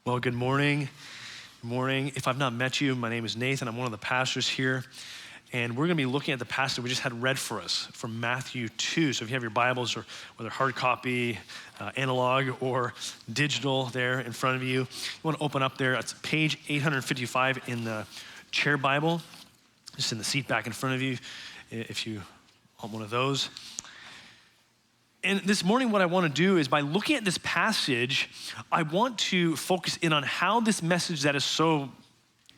Well, good morning. Good morning. If I've not met you, my name is Nathan. I'm one of the pastors here. And we're going to be looking at the passage we just had read for us from Matthew 2. So if you have your Bibles, or whether hard copy, analog, or digital there in front of you, you want to open up there. It's page 855 in the chair Bible, just in the seat back in front of you, if you want one of those. And this morning, what I want to do is, by looking at this passage, I want to focus in on how this message that is so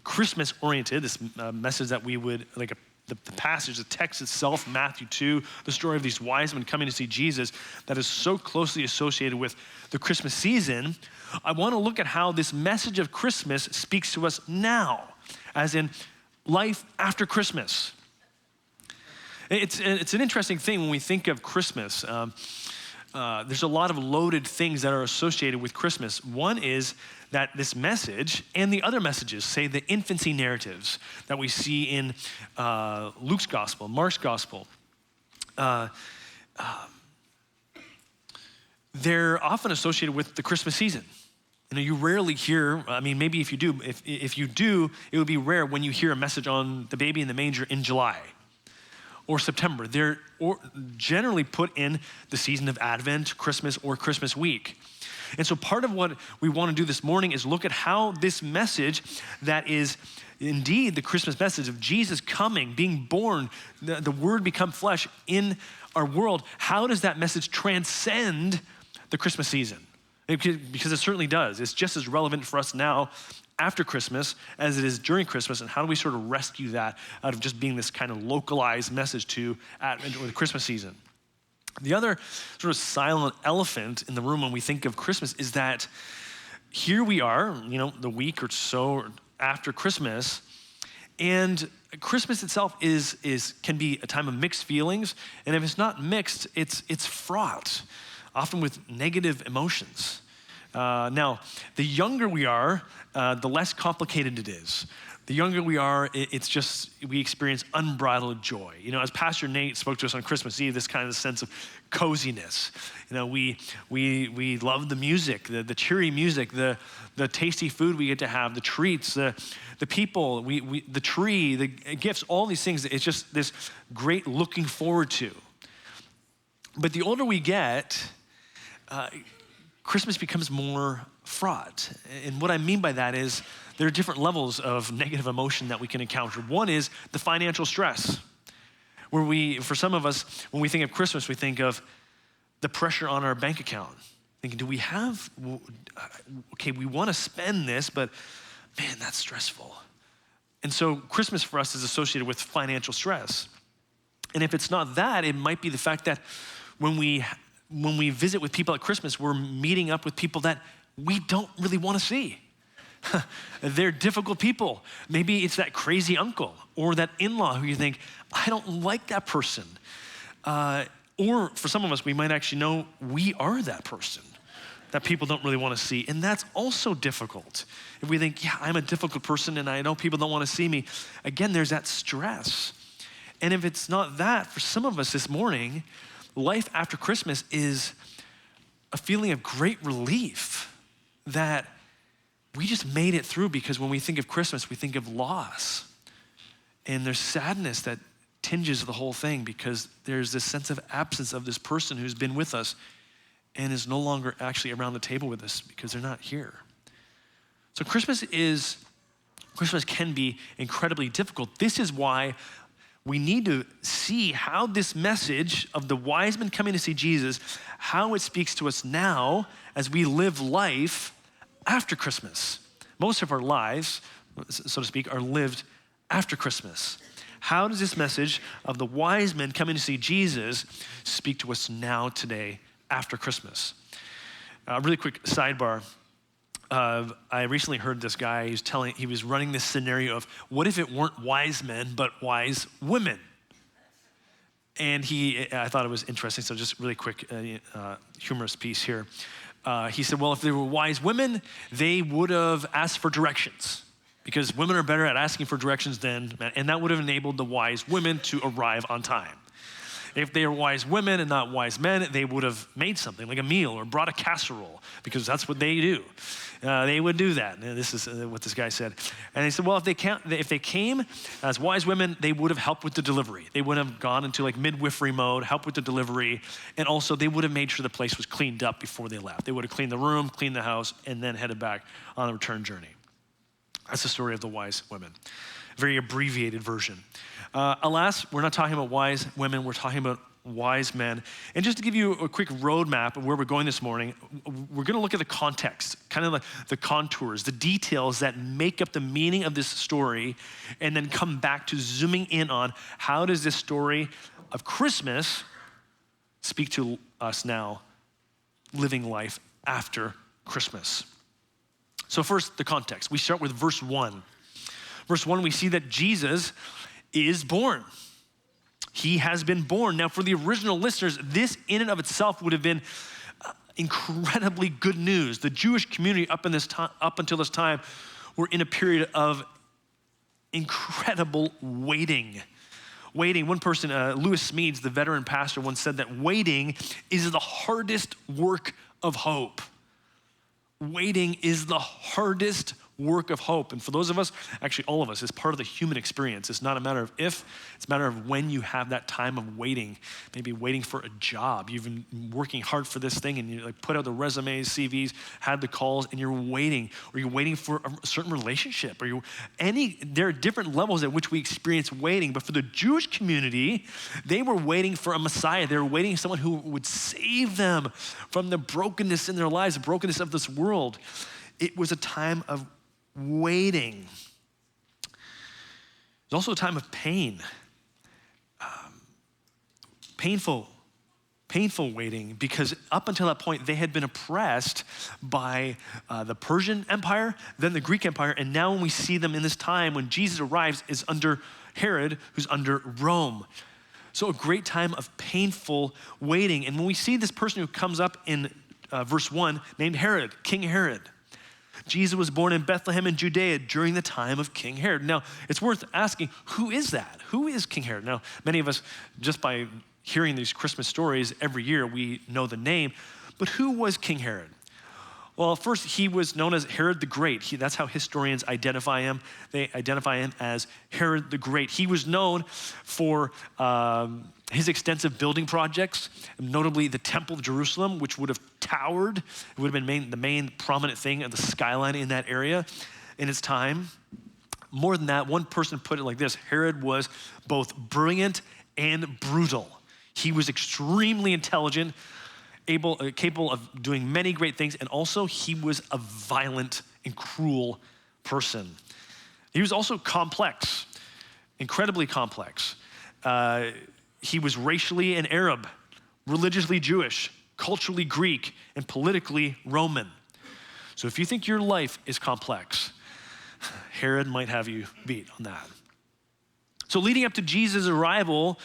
Christmas-oriented, this message that we would, like the passage, the text itself, Matthew 2, the story of these wise men coming to see Jesus, that is so closely associated with the Christmas season. I want to look at how this message of Christmas speaks to us now, as in life after Christmas. It's an interesting thing when we think of Christmas. There's a lot of loaded things that are associated with Christmas. One is that this message and the other messages, say the infancy narratives that we see in Luke's gospel, Mark's gospel, they're often associated with the Christmas season. You know, you rarely hear, maybe if you do, if you do, it would be rare when you hear a message on the baby in the manger in July or September. They're generally put in the season of Advent, Christmas, or Christmas week. And so part of what we want to do this morning is look at how this message that is indeed the Christmas message of Jesus coming, being born, the Word become flesh in our world, how does that message transcend the Christmas season? Because it certainly does. It's just as relevant for us now after Christmas as it is during Christmas, and how do we sort of rescue that out of just being this kind of localized message to Advent or the Christmas season? The other sort of silent elephant in the room when we think of Christmas is that here we are, the week or so after Christmas, and Christmas itself can be a time of mixed feelings, and if it's not mixed, it's fraught, often with negative emotions. Now, the younger we are, the less complicated it is. The younger we are, we experience unbridled joy. As Pastor Nate spoke to us on Christmas Eve, this kind of sense of coziness. We love the music, the cheery music, the tasty food we get to have, the treats, the people, the tree, the gifts, all these things. It's just this great looking forward to. But the older we get, Christmas becomes more fraught. And what I mean by that is there are different levels of negative emotion that we can encounter. One is the financial stress, where for some of us, when we think of Christmas, we think of the pressure on our bank account. Thinking, we want to spend this, but man, that's stressful. And so Christmas for us is associated with financial stress. And if it's not that, it might be the fact that when we visit with people at Christmas, we're meeting up with people that we don't really want to see. They're difficult people. Maybe it's that crazy uncle or that in-law who you think, I don't like that person. Or for some of us, we might actually know we are that person that people don't really want to see. And that's also difficult. If we think, yeah, I'm a difficult person and I know people don't want to see me. Again, there's that stress. And if it's not that, for some of us this morning, life after Christmas is a feeling of great relief that we just made it through, because when we think of Christmas, we think of loss. And there's sadness that tinges the whole thing, because there's this sense of absence of this person who's been with us and is no longer actually around the table with us because they're not here. So Christmas can be incredibly difficult. This is why we need to see how this message of the wise men coming to see Jesus, how it speaks to us now as we live life after Christmas. Most of our lives, so to speak, are lived after Christmas. How does this message of the wise men coming to see Jesus speak to us now, today, after Christmas? Really quick sidebar. I recently heard this guy, he was running this scenario of, what if it weren't wise men, but wise women? And I thought it was interesting, so just really quick, humorous piece here. He said, well, if they were wise women, they would have asked for directions, because women are better at asking for directions than men, and that would have enabled the wise women to arrive on time. If they were wise women and not wise men, they would have made something like a meal or brought a casserole, because that's what they do. they would do that. And this is what this guy said. And he said, well, if they came as wise women, they would have helped with the delivery. They would have gone into like midwifery mode, help with the delivery. And also they would have made sure the place was cleaned up before they left. They would have cleaned the room, cleaned the house, and then headed back on the return journey. That's the story of the wise women. Very abbreviated version. Alas, we're not talking about wise women, we're talking about wise men. And just to give you a quick roadmap of where we're going this morning, we're gonna look at the context, kind of the contours, the details that make up the meaning of this story, and then come back to zooming in on how does this story of Christmas speak to us now, living life after Christmas. So first, the context. We start with verse 1. Verse 1, we see that Jesus is born. He has been born. Now, for the original listeners, this in and of itself would have been incredibly good news. The Jewish community up until this time were in a period of incredible waiting. Waiting. One person, Lewis Smedes, the veteran pastor, once said that waiting is the hardest work of hope. Waiting is the hardest work of hope. And for those of us, actually all of us, it's part of the human experience. It's not a matter of if, it's a matter of when you have that time of waiting, maybe waiting for a job. You've been working hard for this thing and you like put out the resumes, CVs, had the calls, and you're waiting, or you're waiting for a certain relationship, or there are different levels at which we experience waiting. But for the Jewish community, they were waiting for a Messiah. They were waiting for someone who would save them from the brokenness in their lives, the brokenness of this world. It was a time of waiting. There's also a time of pain. Painful waiting, because up until that point, they had been oppressed by the Persian Empire, then the Greek Empire, and now when we see them in this time, when Jesus arrives, is under Herod, who's under Rome. So a great time of painful waiting. And when we see this person who comes up in verse 1, named Herod, King Herod, Jesus was born in Bethlehem in Judea during the time of King Herod. Now, it's worth asking, who is that? Who is King Herod? Now, many of us, just by hearing these Christmas stories every year, we know the name, but who was King Herod? Well, first, he was known as Herod the Great. That's how historians identify him. They identify him as Herod the Great. He was known for his extensive building projects, notably the Temple of Jerusalem, which would have towered. It would have been the main prominent thing of the skyline in that area in its time. More than that, one person put it like this: Herod was both brilliant and brutal. He was extremely intelligent, capable of doing many great things, and also he was a violent and cruel person. He was also complex, incredibly complex. He was racially an Arab, religiously Jewish, culturally Greek, and politically Roman. So if you think your life is complex, Herod might have you beat on that. So leading up to Jesus' arrival,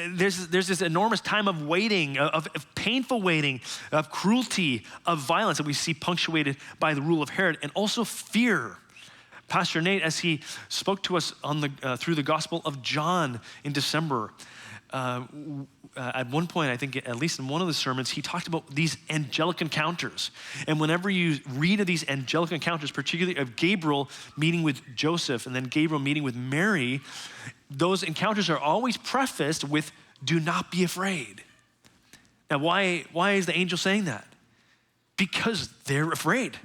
there's this enormous time of waiting, of painful waiting, of cruelty, of violence that we see punctuated by the rule of Herod, and also fear. Pastor Nate, as he spoke to us through the Gospel of John in December, at one point, I think at least in one of the sermons, he talked about these angelic encounters. And whenever you read of these angelic encounters, particularly of Gabriel meeting with Joseph and then Gabriel meeting with Mary, those encounters are always prefaced with, "Do not be afraid." Now, why is the angel saying that? Because they're afraid.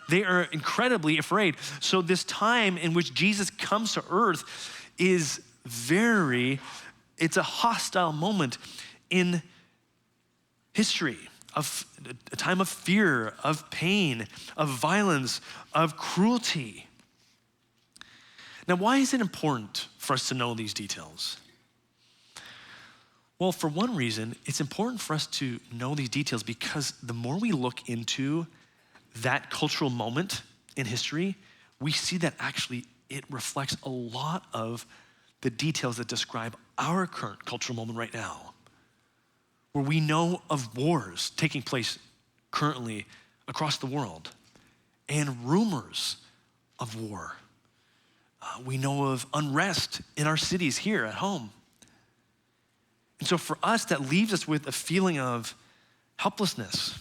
They are incredibly afraid. So this time in which Jesus comes to earth is it's a hostile moment in history, of a time of fear, of pain, of violence, of cruelty. Now, why is it important for us to know these details? Well, for one reason, it's important for us to know these details because the more we look into that cultural moment in history, we see that actually it reflects a lot of the details that describe our current cultural moment right now, where we know of wars taking place currently across the world and rumors of war. We know of unrest in our cities here at home. And so for us, that leaves us with a feeling of helplessness,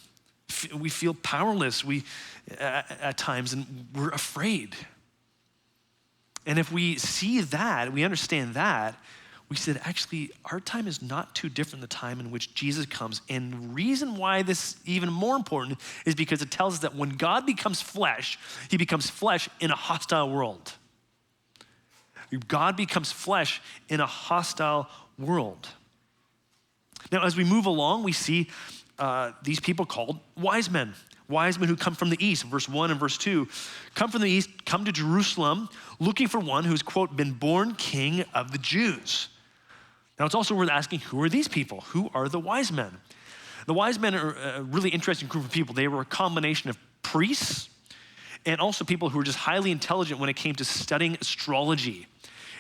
We feel powerless at times, and we're afraid. And if we see that, we understand that, we said, actually, our time is not too different than the time in which Jesus comes. And the reason why this is even more important is because it tells us that when God becomes flesh, he becomes flesh in a hostile world. God becomes flesh in a hostile world. Now, as we move along, we see these people called wise men who come from the east, verse 1 and verse 2, come from the east, come to Jerusalem, looking for one who's, quote, been born king of the Jews. Now, it's also worth asking, who are these people? Who are the wise men? The wise men are a really interesting group of people. They were a combination of priests and also people who were just highly intelligent when it came to studying astrology.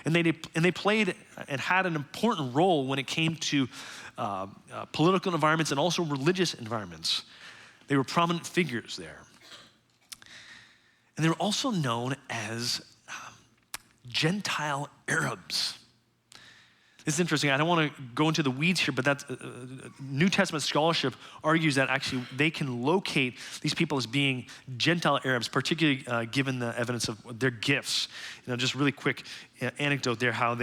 And they played and had an important role when it came to political environments and also religious environments. They were prominent figures there. And they were also known as Gentile Arabs. This is interesting. I don't want to go into the weeds here, but that's New Testament scholarship argues that actually they can locate these people as being Gentile Arabs, particularly given the evidence of their gifts. Just really quick anecdote there, how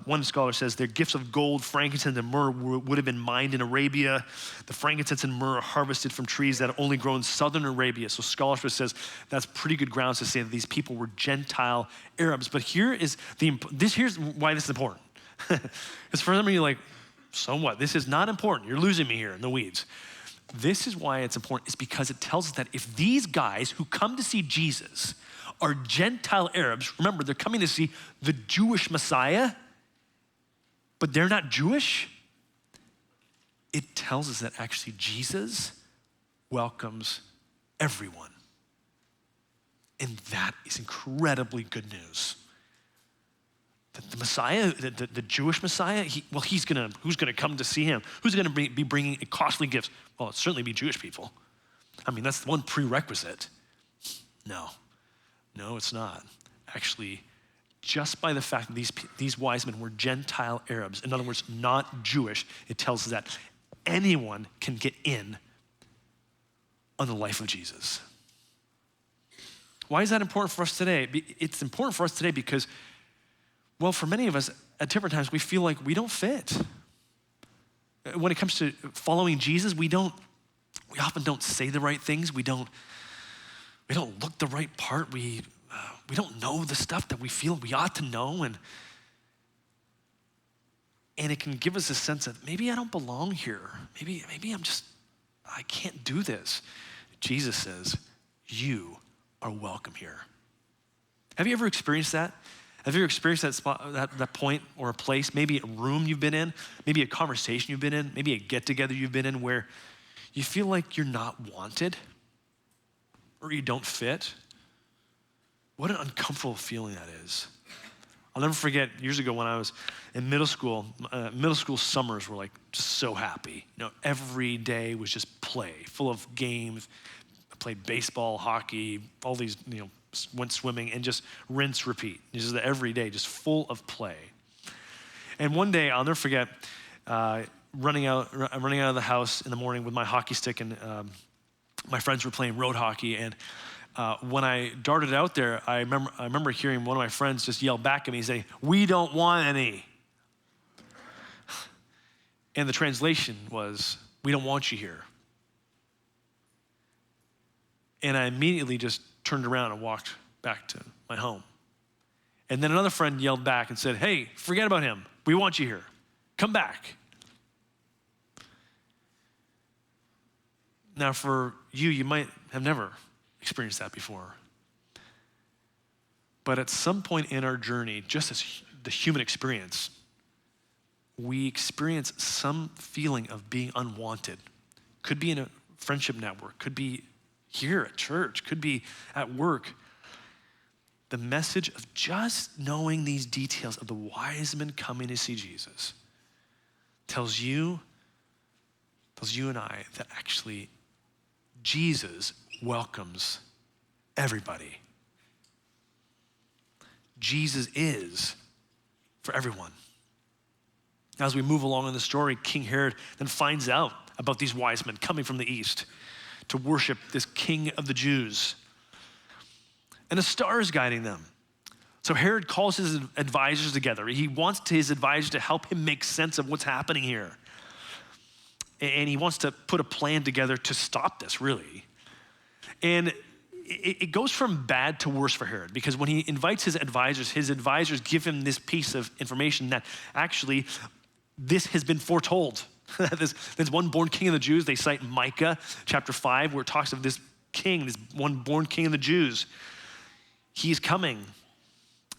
one scholar says their gifts of gold, frankincense, and myrrh would have been mined in Arabia. The frankincense and myrrh are harvested from trees that only grow in southern Arabia. So scholarship says that's pretty good grounds to say that these people were Gentile Arabs. But here's why this is important. Because for them, you're like, so what? This is not important. You're losing me here in the weeds. This is why it's important. It's because it tells us that if these guys who come to see Jesus are Gentile Arabs, remember, they're coming to see the Jewish Messiah, but they're not Jewish, it tells us that actually Jesus welcomes everyone. And that is incredibly good news. The Messiah, the Jewish Messiah, who's gonna come to see him? Who's gonna be bringing costly gifts? Well, it'll certainly be Jewish people. I mean, that's one prerequisite. No, it's not. Actually, just by the fact that these wise men were Gentile Arabs, in other words, not Jewish, it tells us that anyone can get in on the life of Jesus. Why is that important for us today? It's important for us today because, well, for many of us, at different times, we feel like we don't fit. When it comes to following Jesus, we often don't say the right things. We don't look the right part. We don't know the stuff that we feel we ought to know. And it can give us a sense that maybe I don't belong here. Maybe I can't do this. Jesus says, you are welcome here. Have you ever experienced that? Have you ever experienced that spot, that point or a place, maybe a room you've been in, maybe a conversation you've been in, maybe a get-together you've been in where you feel like you're not wanted or you don't fit? What an uncomfortable feeling that is. I'll never forget years ago when I was in middle school summers were like just so happy. Every day was just play, full of games. I played baseball, hockey, all these, went swimming, and just rinse, repeat. Just every day, just full of play. And one day, I'll never forget, running out of the house in the morning with my hockey stick, and my friends were playing road hockey. And when I darted out there, I remember hearing one of my friends just yell back at me, say, "We don't want any." And the translation was, "We don't want you here." And I immediately just turned around and walked back to my home. And then another friend yelled back and said, "Hey, forget about him. We want you here. Come back." Now for you might have never experienced that before. But at some point in our journey, just as the human experience, we experience some feeling of being unwanted. Could be in a friendship network, could be here at church, could be at work. The message of just knowing these details of the wise men coming to see Jesus tells you and I that actually Jesus welcomes everybody. Jesus is for everyone. As we move along in the story, King Herod then finds out about these wise men coming from the east. to worship this king of the Jews. And a star is guiding them. So Herod calls his advisors together. He wants his advisors to help him make sense of what's happening here. And he wants to put a plan together to stop this, really. And it goes from bad to worse for Herod, because when he invites his advisors give him this piece of information that actually this has been foretold. This one born king of the Jews, they cite Micah chapter 5, where it talks of this king, this one born king of the Jews. He's coming.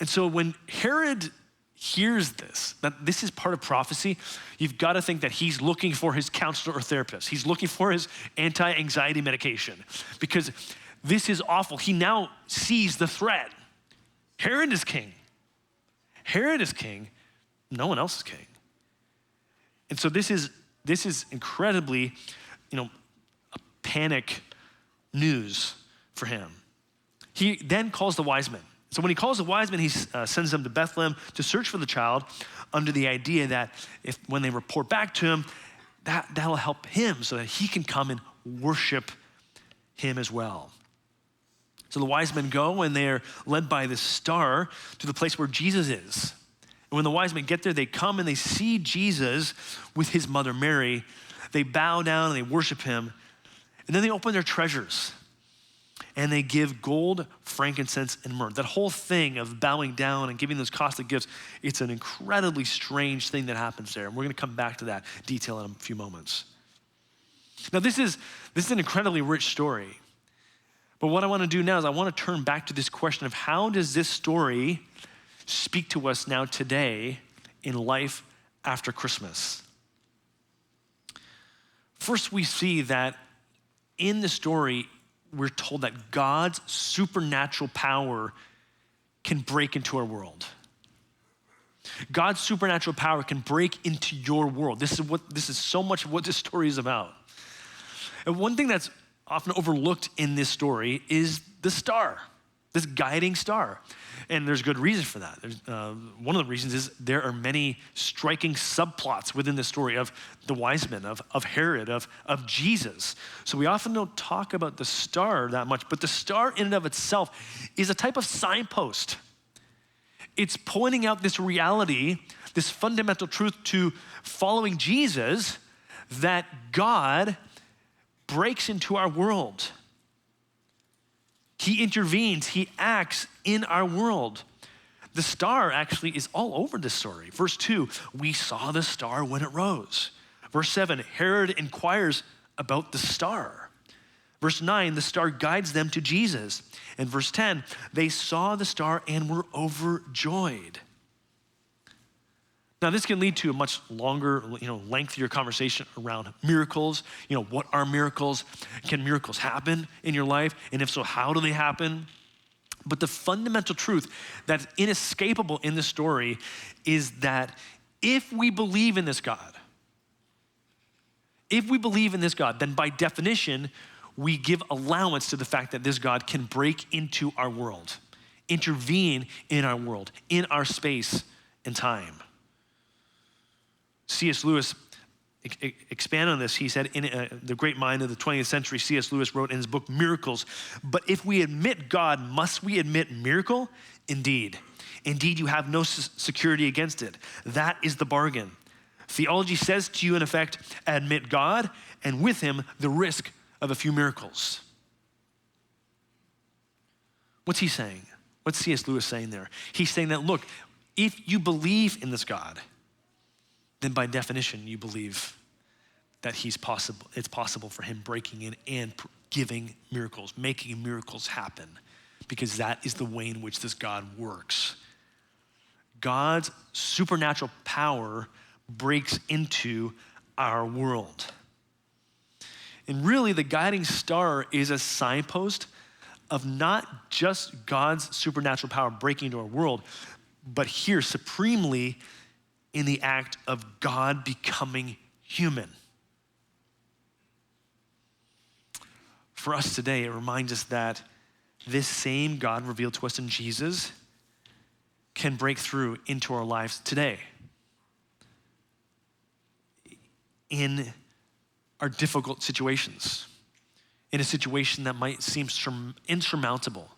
And so when Herod hears this, that this is part of prophecy, you've got to think that he's looking for his counselor or therapist. He's looking for his anti-anxiety medication, because this is awful. He now sees the threat. Herod is king. Herod is king. No one else is king. And so this is incredibly, a panic news for him. He then calls the wise men. So when he calls the wise men, he sends them to Bethlehem to search for the child, under the idea that when they report back to him, that'll help him so that he can come and worship him as well. So the wise men go, and they're led by this star to the place where Jesus is. And when the wise men get there, they come and they see Jesus with his mother Mary. They bow down and they worship him. And then they open their treasures and they give gold, frankincense, and myrrh. That whole thing of bowing down and giving those costly gifts, it's an incredibly strange thing that happens there. And we're going to come back to that detail in a few moments. Now, this is an incredibly rich story. But what I want to do now is I want to turn back to this question of how does this story speak to us now today in life after Christmas? First, we see that in the story, we're told that God's supernatural power can break into our world. God's supernatural power can break into your world. This is so much of what this story is about. And one thing that's often overlooked in this story is the star, this guiding star. And there's good reason for that. One of the reasons is there are many striking subplots within the story of the wise men, of Herod, of Jesus. So we often don't talk about the star that much, but the star in and of itself is a type of signpost. It's pointing out this reality, this fundamental truth to following Jesus, that God breaks into our world. He intervenes, he acts in our world. The star actually is all over this story. Verse 2, we saw the star when it rose. Verse 7, Herod inquires about the star. Verse 9, the star guides them to Jesus. And verse 10, they saw the star and were overjoyed. Now, this can lead to a much longer, lengthier conversation around miracles. What are miracles? Can miracles happen in your life? And if so, how do they happen? But the fundamental truth that's inescapable in this story is that if we believe in this God, then by definition, we give allowance to the fact that this God can break into our world, intervene in our world, in our space and time. C.S. Lewis expanded on this. He said, in the great mind of the 20th century, C.S. Lewis wrote in his book, Miracles, but if we admit God, must we admit miracle? Indeed. Indeed, you have no security against it. That is the bargain. Theology says to you, in effect, admit God, and with him, the risk of a few miracles. What's he saying? What's C.S. Lewis saying there? He's saying that, look, if you believe in this God, then by definition, you believe that it's possible for him breaking in and giving miracles, making miracles happen, because that is the way in which this God works. God's supernatural power breaks into our world. And really, the guiding star is a signpost of not just God's supernatural power breaking into our world, but here, supremely, in the act of God becoming human. For us today, it reminds us that this same God revealed to us in Jesus can break through into our lives today. In our difficult situations, in a situation that might seem insurmountable.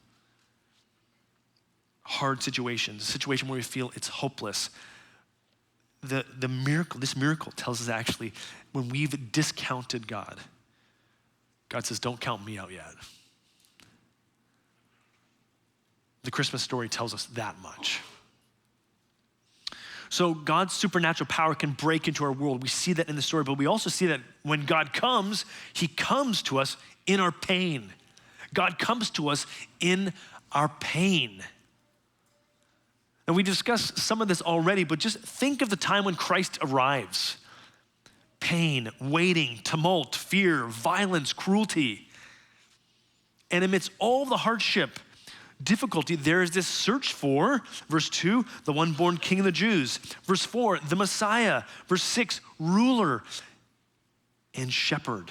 Hard situations, a situation where we feel it's hopeless. The miracle, this miracle tells us actually when we've discounted God, God says, don't count me out yet. The Christmas story tells us that much. So God's supernatural power can break into our world. We see that in the story, but we also see that when God comes, he comes to us in our pain. God comes to us in our pain. And we discussed some of this already, but just think of the time when Christ arrives. Pain, waiting, tumult, fear, violence, cruelty. And amidst all the hardship, difficulty, there is this search for, verse 2, the one born King of the Jews. Verse 4, the Messiah. Verse 6, ruler and shepherd.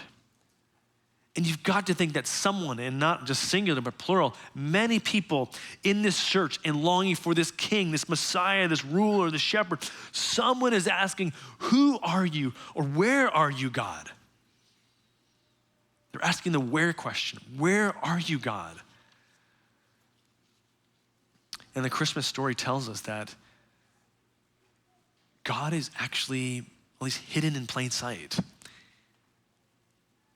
And you've got to think that someone, and not just singular, but plural, many people in this search and longing for this king, this Messiah, this ruler, this shepherd, someone is asking, who are you, or where are you, God? They're asking the where question. Where are you, God? And the Christmas story tells us that God is actually, well, he's hidden in plain sight.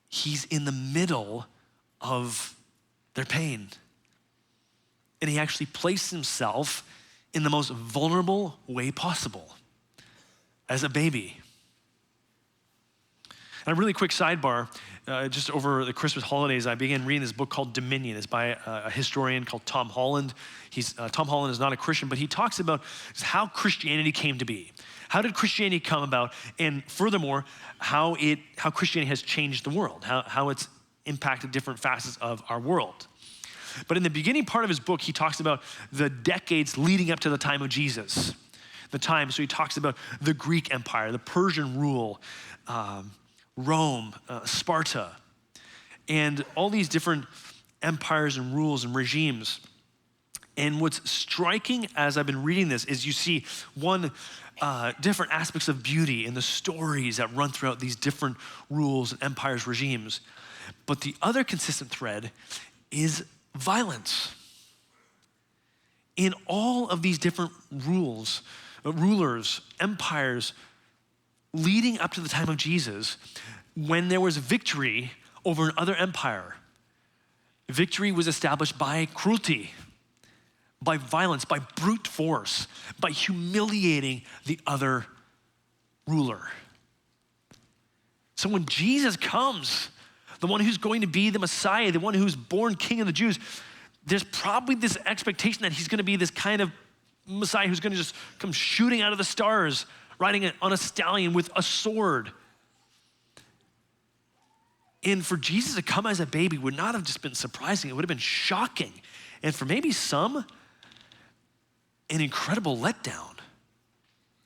He's in the middle of their pain. And he actually placed himself in the most vulnerable way possible, as a baby. And a really quick sidebar, just over the Christmas holidays, I began reading this book called Dominion. It's by a historian called Tom Holland. Tom Holland is not a Christian, but he talks about how Christianity came to be. How did Christianity come about? And furthermore, how Christianity has changed the world, how it's impacted different facets of our world. But in the beginning part of his book, he talks about the decades leading up to the time of Jesus. So he talks about the Greek Empire, the Persian rule, Rome, Sparta, and all these different empires and rules and regimes. And what's striking as I've been reading this is you see different aspects of beauty in the stories that run throughout these different rules and empires, regimes. But the other consistent thread is violence. In all of these different rulers, empires, leading up to the time of Jesus, when there was victory over another empire, victory was established by cruelty, by violence, by brute force, by humiliating the other ruler. So when Jesus comes, the one who's going to be the Messiah, the one who's born King of the Jews, there's probably this expectation that he's going to be this kind of Messiah who's going to just come shooting out of the stars, riding on a stallion with a sword. And for Jesus to come as a baby would not have just been surprising, it would have been shocking. And for maybe some, an incredible letdown.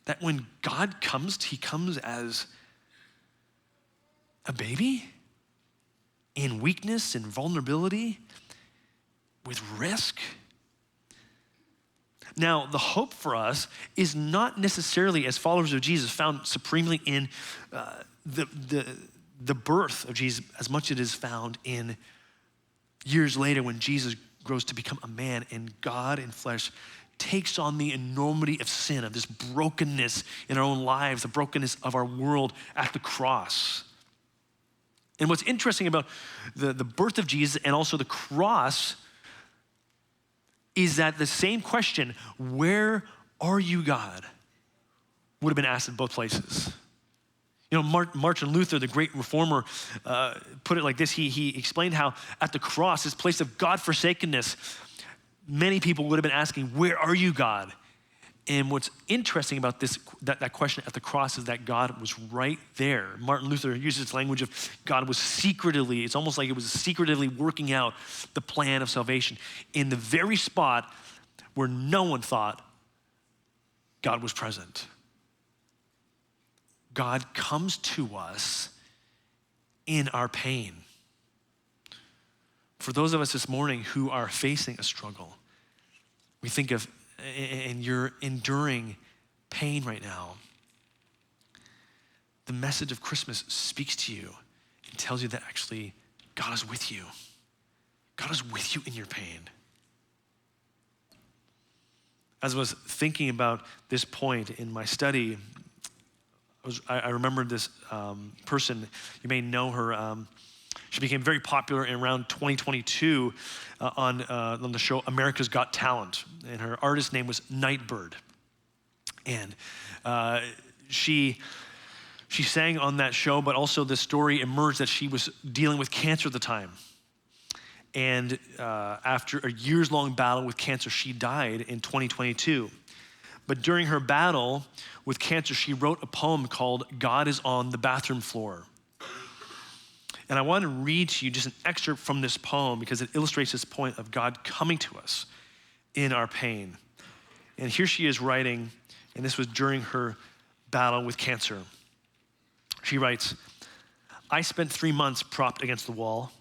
That when God comes, he comes as a baby in weakness and vulnerability with risk. Now, the hope for us is not necessarily as followers of Jesus found supremely in the birth of Jesus as much as it is found in years later when Jesus grows to become a man and God in flesh takes on the enormity of sin, of this brokenness in our own lives, the brokenness of our world at the cross. And what's interesting about the birth of Jesus and also the cross is that the same question, where are you, God, would have been asked in both places. You know, Martin Luther, the great reformer, put it like this. He explained how at the cross, this place of God-forsakenness, many people would have been asking, where are you, God? And what's interesting about that question at the cross is that God was right there. Martin Luther uses this language of God was secretively, it's almost like it was secretively working out the plan of salvation in the very spot where no one thought God was present. God comes to us in our pain. For those of us this morning who are facing a struggle, we think of, and you're enduring pain right now, the message of Christmas speaks to you and tells you that actually God is with you. God is with you in your pain. As I was thinking about this point in my study, I remembered this person. You may know her. She became very popular in around 2022 on the show America's Got Talent. And her artist name was Nightbird. And she sang on that show, but also the story emerged that she was dealing with cancer at the time. And after a years-long battle with cancer, she died in 2022. But during her battle with cancer, she wrote a poem called God is on the Bathroom Floor. And I want to read to you just an excerpt from this poem because it illustrates this point of God coming to us in our pain. And here she is writing, and this was during her battle with cancer. She writes, I spent 3 months propped against the wall.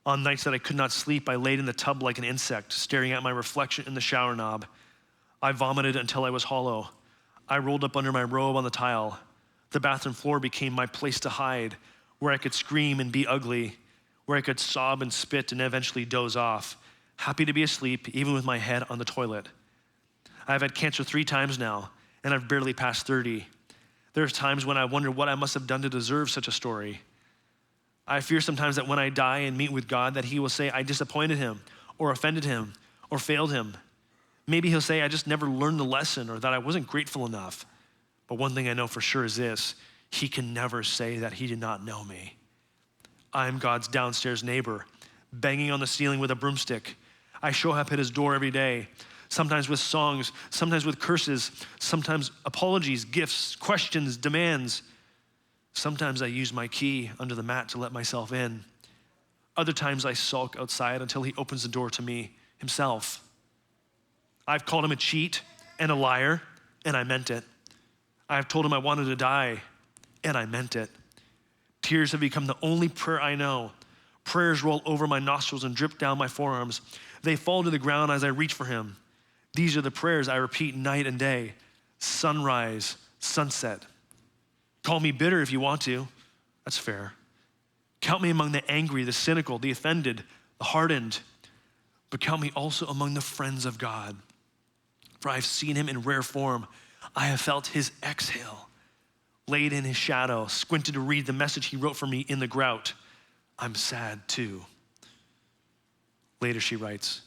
On nights that I could not sleep, I laid in the tub like an insect, staring at my reflection in the shower knob. I vomited until I was hollow. I rolled up under my robe on the tile. The bathroom floor became my place to hide, where I could scream and be ugly, where I could sob and spit and eventually doze off, happy to be asleep, even with my head on the toilet. I've had cancer 3 times now, and I've barely passed 30. There's times when I wonder what I must have done to deserve such a story. I fear sometimes that when I die and meet with God, that he will say I disappointed him, or offended him, or failed him. Maybe he'll say I just never learned the lesson, or that I wasn't grateful enough. But one thing I know for sure is this: he can never say that he did not know me. I'm God's downstairs neighbor, banging on the ceiling with a broomstick. I show up at his door every day, sometimes with songs, sometimes with curses, sometimes apologies, gifts, questions, demands. Sometimes I use my key under the mat to let myself in. Other times I sulk outside until he opens the door to me himself. I've called him a cheat and a liar, and I meant it. I've told him I wanted to die, and I meant it. Tears have become the only prayer I know. Prayers roll over my nostrils and drip down my forearms. They fall to the ground as I reach for him. These are the prayers I repeat night and day. Sunrise, sunset. Call me bitter if you want to. That's fair. Count me among the angry, the cynical, the offended, the hardened. But count me also among the friends of God. For I have seen him in rare form. I have felt his exhale. Laid in his shadow, squinted to read the message he wrote for me in the grout. I'm sad too. Later she writes,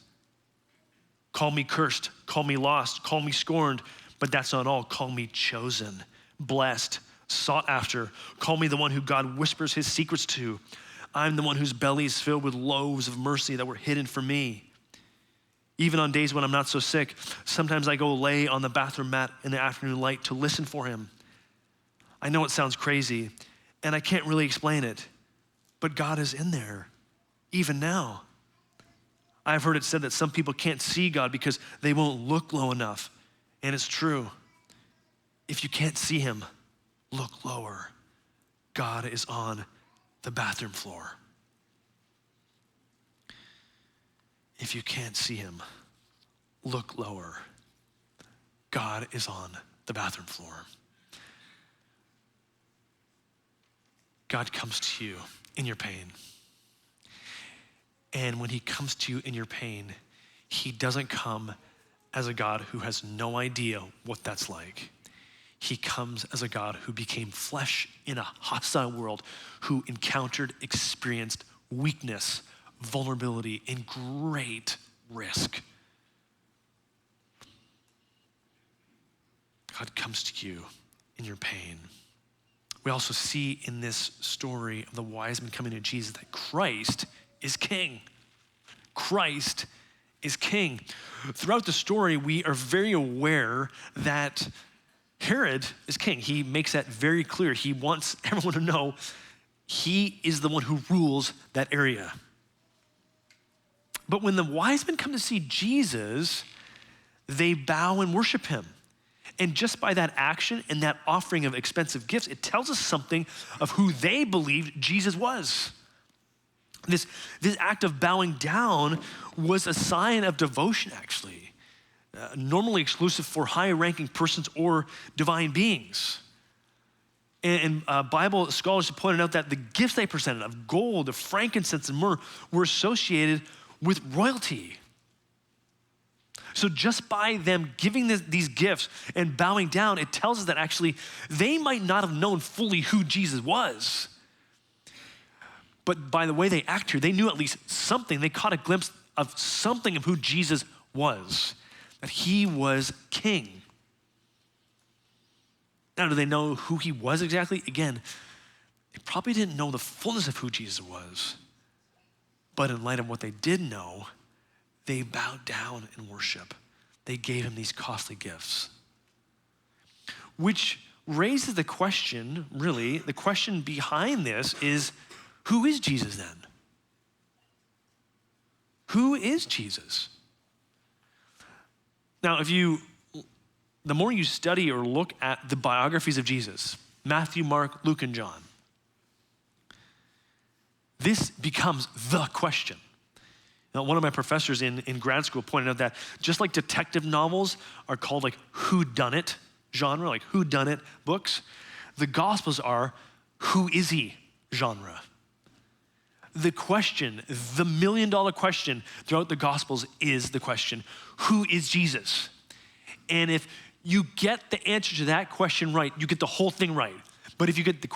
call me cursed, call me lost, call me scorned, but that's not all. Call me chosen, blessed, sought after. Call me the one who God whispers his secrets to. I'm the one whose belly is filled with loaves of mercy that were hidden for me. Even on days when I'm not so sick, sometimes I go lay on the bathroom mat in the afternoon light to listen for him. I know it sounds crazy, and I can't really explain it, but God is in there, even now. I've heard it said that some people can't see God because they won't look low enough, and it's true. If you can't see him, look lower. God is on the bathroom floor. If you can't see him, look lower. God is on the bathroom floor. God comes to you in your pain. And when he comes to you in your pain, he doesn't come as a God who has no idea what that's like. He comes as a God who became flesh in a hostile world, who encountered, experienced weakness, vulnerability, and great risk. God comes to you in your pain. We also see in this story of the wise men coming to Jesus that Christ is king. Christ is king. Throughout the story, we are very aware that Herod is king. He makes that very clear. He wants everyone to know he is the one who rules that area. But when the wise men come to see Jesus, they bow and worship him. And just by that action and that offering of expensive gifts, it tells us something of who they believed Jesus was. This act of bowing down was a sign of devotion, actually, normally exclusive for high-ranking persons or divine beings. And Bible scholars have pointed out that the gifts they presented of gold, of frankincense, and myrrh were associated with royalty. So just by them giving these gifts and bowing down, it tells us that actually they might not have known fully who Jesus was. But by the way they act here, they knew at least something. They caught a glimpse of something of who Jesus was, that he was king. Now, do they know who he was exactly? Again, they probably didn't know the fullness of who Jesus was. But in light of what they did know, they bowed down in worship. They gave him these costly gifts. Which raises the question, really, the question behind this is, who is Jesus then? Who is Jesus? Now, the more you study or look at the biographies of Jesus, Matthew, Mark, Luke, and John, this becomes the question. Now, one of my professors in grad school pointed out that just like detective novels are called like whodunit genre, like whodunit books, the Gospels are who is he genre. The question, the million-dollar question throughout the Gospels is the question, who is Jesus? And if you get the answer to that question right, you get the whole thing right. But if you get the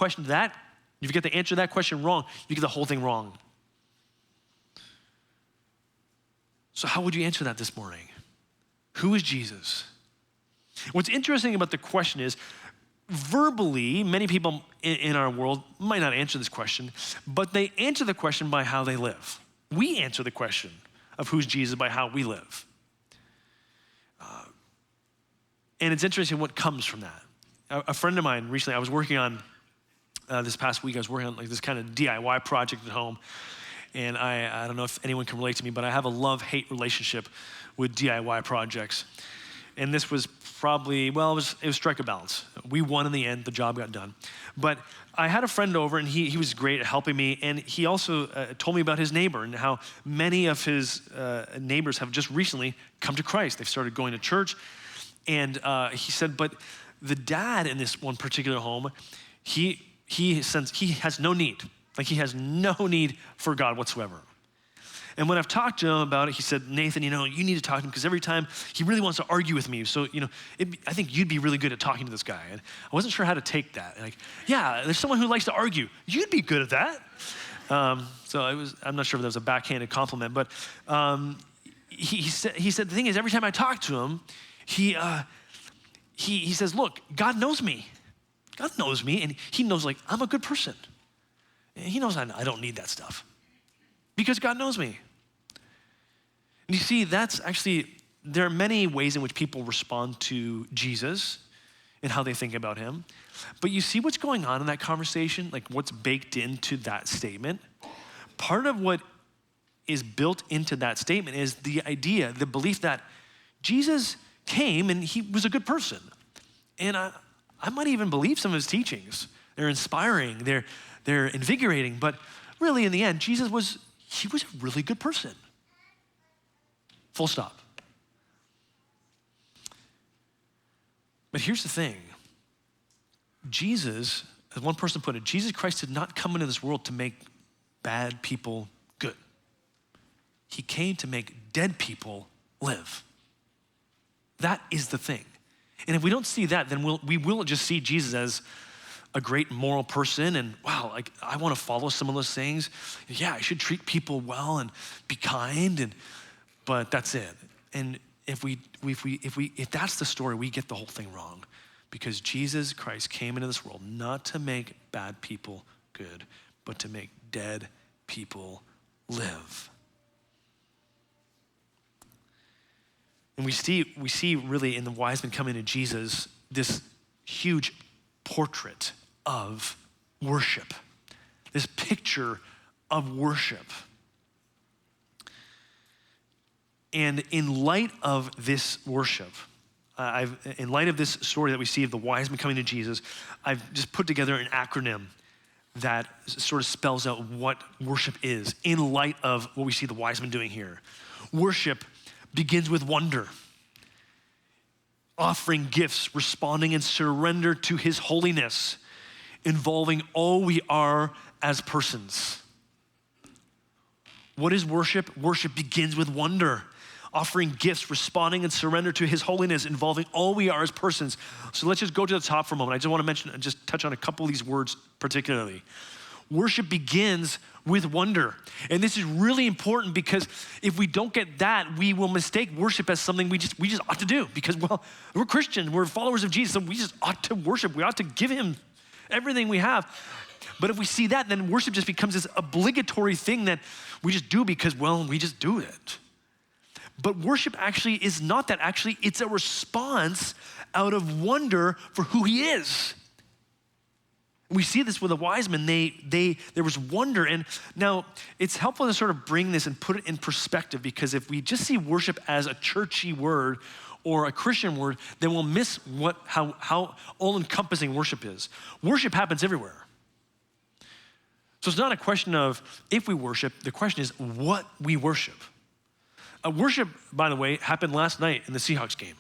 answer to that question wrong, you get the whole thing wrong. So how would you answer that this morning? Who is Jesus? What's interesting about the question is, verbally, many people in our world might not answer this question, but they answer the question by how they live. We answer the question of who's Jesus by how we live. And it's interesting what comes from that. A friend of mine recently, I was working on, this past week, I was working on like this kind of DIY project at home. And I don't know if anyone can relate to me, but I have a love-hate relationship with DIY projects. And this was probably, well, it was strike a balance. We won in the end, the job got done. But I had a friend over and he was great at helping me. And he also told me about his neighbor and how many of his neighbors have just recently come to Christ. They've started going to church. And he said, but the dad in this one particular home, he has no need. Like he has no need for God whatsoever. And when I've talked to him about it, he said, Nathan, you need to talk to him because every time he really wants to argue with me. So, I think you'd be really good at talking to this guy. And I wasn't sure how to take that. And yeah, there's someone who likes to argue. You'd be good at that. I'm not sure if that was a backhanded compliment, but he said the thing is, every time I talk to him, he says, look, God knows me. God knows me, and he knows like I'm a good person. And he knows I don't need that stuff because God knows me. And you see, there are many ways in which people respond to Jesus and how they think about him. But you see what's going on in that conversation, like what's baked into that statement. Part of what is built into that statement is the idea, the belief that Jesus came and he was a good person. And I might even believe some of his teachings. They're inspiring, they're invigorating, but really in the end, Jesus was a really good person. Full stop. But here's the thing. Jesus, as one person put it, Jesus Christ did not come into this world to make bad people good. He came to make dead people live. That is the thing. And if we don't see that, then we will just see Jesus as a great moral person and wow, like I want to follow some of those things. Yeah, I should treat people well and be kind, but that's it. And if that's the story, we get the whole thing wrong because Jesus Christ came into this world not to make bad people good, but to make dead people live. And we see really in the wise men coming to Jesus this huge portrait of worship, this picture of worship. And in light of this worship, in light of this story that we see of the wise men coming to Jesus, I've just put together an acronym that sort of spells out what worship is in light of what we see the wise men doing here. Worship begins with wonder, offering gifts, responding in surrender to his holiness. involving all we are as persons. What is worship? Worship begins with wonder, offering gifts, responding and surrender to his holiness, involving all we are as persons. So let's just go to the top for a moment. I just want to mention and just touch on a couple of these words particularly. Worship begins with wonder. And this is really important because if we don't get that, we will mistake worship as something we just ought to do because, well, we're Christians, we're followers of Jesus, and we just ought to worship. We ought to give him everything we have. But if we see that, then worship just becomes this obligatory thing that we just do because, well, we just do it. But worship actually is not that. Actually, it's a response out of wonder for who he is. We see this with the wise men. There was wonder. And now it's helpful to sort of bring this and put it in perspective because if we just see worship as a churchy word or a Christian word, then we'll miss how all-encompassing worship is. Worship happens everywhere. So it's not a question of if we worship, the question is what we worship. Worship, by the way, happened last night in the Seahawks game.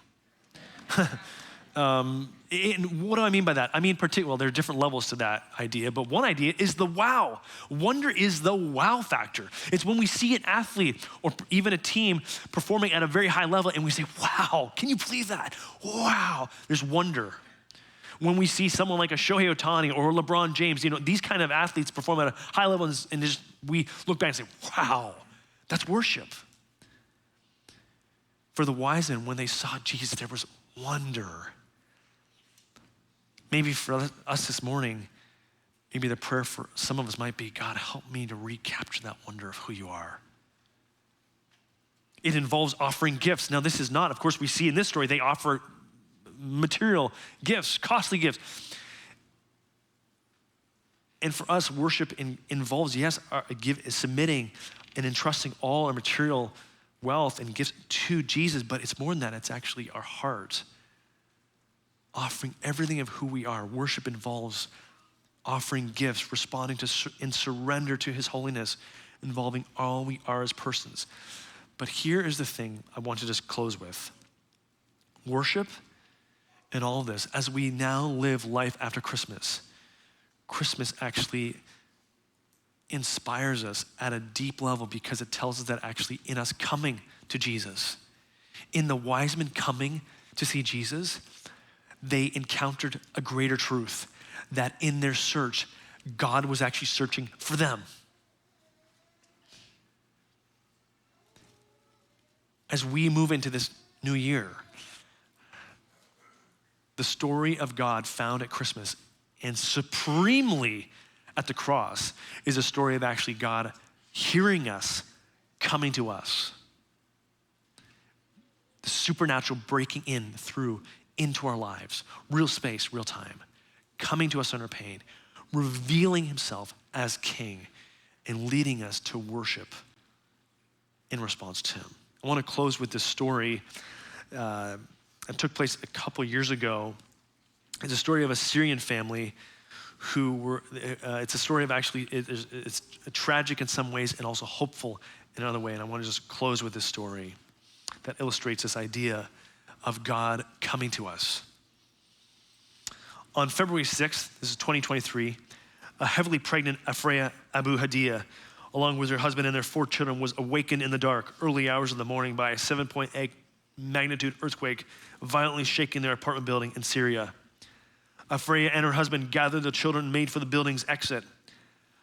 And what do I mean by that? I mean, there are different levels to that idea, but one idea is the wow. Wonder is the wow factor. It's when we see an athlete or even a team performing at a very high level and we say, wow, can you believe that? Wow, there's wonder. When we see someone like a Shohei Ohtani or LeBron James, these kind of athletes perform at a high level and we look back and say, wow, that's worship. For the wise men, when they saw Jesus, there was wonder. Maybe for us this morning, maybe the prayer for some of us might be, God, help me to recapture that wonder of who you are. It involves offering gifts. Now, this is not, of course, we see in this story, they offer material gifts, costly gifts. And for us, worship involves, yes, submitting and entrusting all our material wealth and gifts to Jesus, but it's more than that. It's actually our heart, offering everything of who we are. Worship involves offering gifts, responding in surrender to his holiness, involving all we are as persons. But here is the thing I want to just close with. Worship and all of this, as we now live life after Christmas, Christmas actually inspires us at a deep level because it tells us that actually in us coming to Jesus, in the wise men coming to see Jesus, they encountered a greater truth, that in their search, God was actually searching for them. As we move into this new year, the story of God found at Christmas and supremely at the cross is a story of actually God hearing us, coming to us. The supernatural breaking into our lives, real space, real time, coming to us under pain, revealing himself as king and leading us to worship in response to him. I want to close with this story that took place a couple years ago. It's a story of a Syrian family who were, it's a story of actually, it's tragic in some ways and also hopeful in another way. And I want to just close with this story that illustrates this idea of God coming to us. On February 6th, this is 2023, a heavily pregnant Afreya Abu Hadia, along with her husband and their 4 children, was awakened in the dark, early hours of the morning by a 7.8 magnitude earthquake violently shaking their apartment building in Syria. Afreya and her husband gathered the children and made for the building's exit.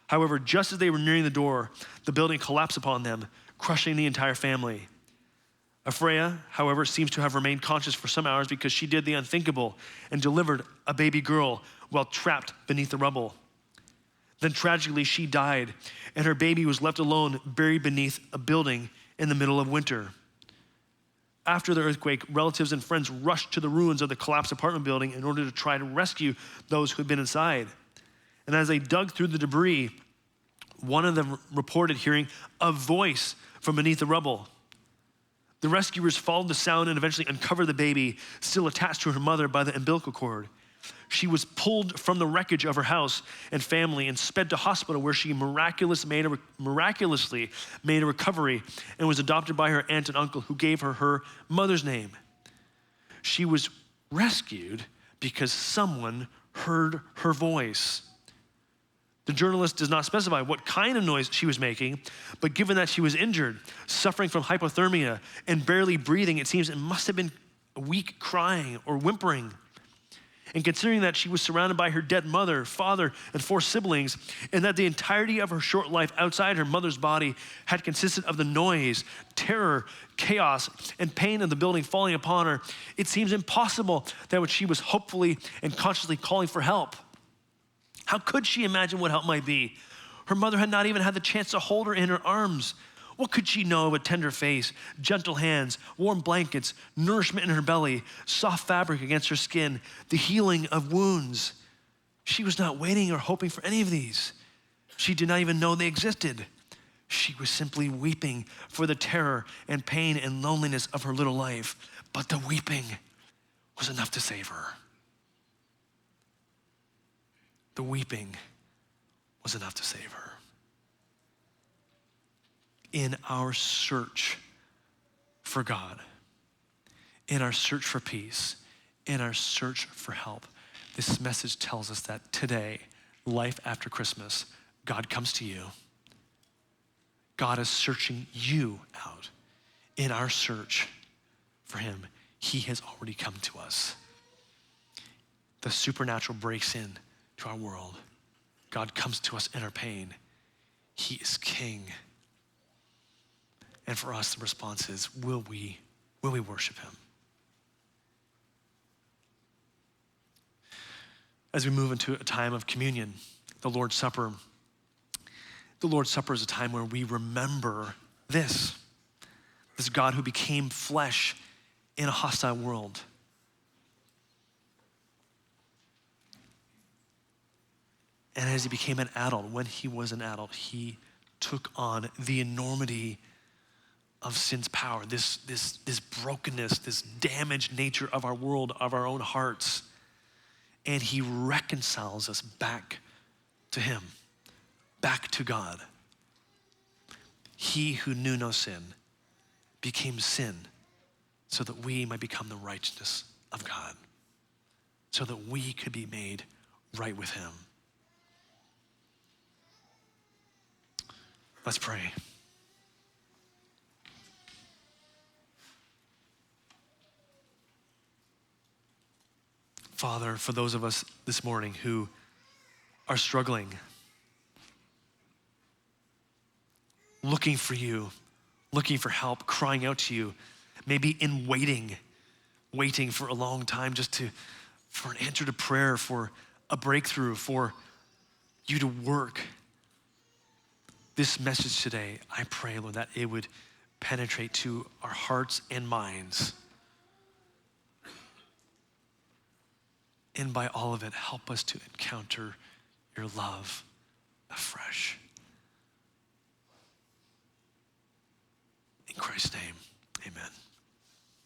However, just as they were nearing the door, the building collapsed upon them, crushing the entire family. Afreya, however, seems to have remained conscious for some hours because she did the unthinkable and delivered a baby girl while trapped beneath the rubble. Then tragically, she died, and her baby was left alone, buried beneath a building in the middle of winter. After the earthquake, relatives and friends rushed to the ruins of the collapsed apartment building in order to try to rescue those who had been inside. And as they dug through the debris, one of them reported hearing a voice from beneath the rubble. The rescuers followed the sound and eventually uncovered the baby, still attached to her mother by the umbilical cord. She was pulled from the wreckage of her house and family and sped to hospital, where she miraculously made a recovery and was adopted by her aunt and uncle, who gave her her mother's name. She was rescued because someone heard her voice. The journalist does not specify what kind of noise she was making, but given that she was injured, suffering from hypothermia, and barely breathing, it seems it must have been weak crying or whimpering. And considering that she was surrounded by her dead mother, father, and 4 siblings, and that the entirety of her short life outside her mother's body had consisted of the noise, terror, chaos, and pain of the building falling upon her, it seems impossible that when she was hopefully and consciously calling for help, how could she imagine what help might be? Her mother had not even had the chance to hold her in her arms. What could she know of a tender face, gentle hands, warm blankets, nourishment in her belly, soft fabric against her skin, the healing of wounds? She was not waiting or hoping for any of these. She did not even know they existed. She was simply weeping for the terror and pain and loneliness of her little life. But the weeping was enough to save her. The weeping was enough to save her. In our search for God, in our search for peace, in our search for help, this message tells us that today, life after Christmas, God comes to you. God is searching you out. In our search for him, he has already come to us. The supernatural breaks in to our world. God comes to us in our pain. He is king. And for us, the response is, will we worship him? As we move into a time of communion, the Lord's Supper is a time where we remember this God who became flesh in a hostile world. And as he became an adult, when he was an adult, he took on the enormity of sin's power, this brokenness, this damaged nature of our world, of our own hearts. And he reconciles us back to him, back to God. He who knew no sin became sin so that we might become the righteousness of God, so that we could be made right with him. Let's pray. Father, for those of us this morning who are struggling, looking for you, looking for help, crying out to you, maybe in waiting for a long time for an answer to prayer, for a breakthrough, for you to work. This message today, I pray, Lord, that it would penetrate to our hearts and minds. And by all of it, help us to encounter your love afresh. In Christ's name.